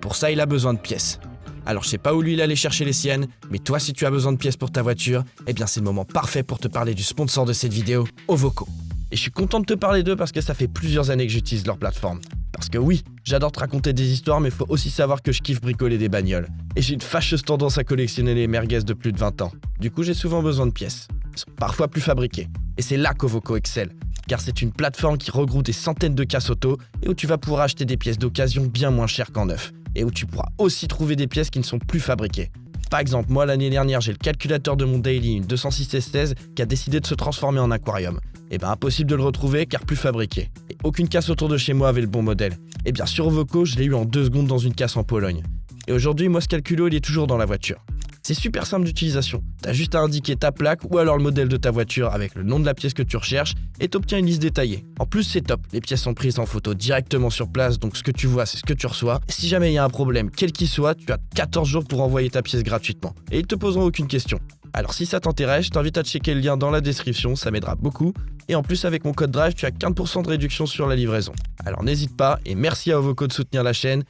pour ça, il a besoin de pièces. Alors je sais pas où lui il allait chercher les siennes, mais toi si tu as besoin de pièces pour ta voiture, eh bien c'est le moment parfait pour te parler du sponsor de cette vidéo, Ovoco. Et je suis content de te parler d'eux parce que ça fait plusieurs années que j'utilise leur plateforme. Parce que oui, j'adore te raconter des histoires, mais faut aussi savoir que je kiffe bricoler des bagnoles. Et j'ai une fâcheuse tendance à collectionner les merguez de plus de 20 ans. Du coup j'ai souvent besoin de pièces. Elles sont parfois plus fabriquées. Et c'est là qu'Ovoco excelle. Car c'est une plateforme qui regroupe des centaines de casses auto et où tu vas pouvoir acheter des pièces d'occasion bien moins chères qu'en neuf. Et où tu pourras aussi trouver des pièces qui ne sont plus fabriquées. Par exemple, moi l'année dernière, j'ai le calculateur de mon daily, une 206 S16, qui a décidé de se transformer en aquarium. Et ben impossible de le retrouver car plus fabriqué. Et aucune casse autour de chez moi avait le bon modèle. Et bien sur Ovoco, je l'ai eu en 2 secondes dans une casse en Pologne. Et aujourd'hui, moi ce calculo, il est toujours dans la voiture. C'est super simple d'utilisation. T'as juste à indiquer ta plaque ou alors le modèle de ta voiture avec le nom de la pièce que tu recherches et t'obtiens une liste détaillée. En plus, c'est top. Les pièces sont prises en photo directement sur place, donc ce que tu vois, c'est ce que tu reçois. Et si jamais il y a un problème, quel qu'il soit, tu as 14 jours pour envoyer ta pièce gratuitement. Et ils te poseront aucune question. Alors si ça t'intéresse, je t'invite à checker le lien dans la description, ça m'aidera beaucoup. Et en plus, avec mon code DRIVE, tu as 15% de réduction sur la livraison. Alors n'hésite pas et merci à Ovoco de soutenir la chaîne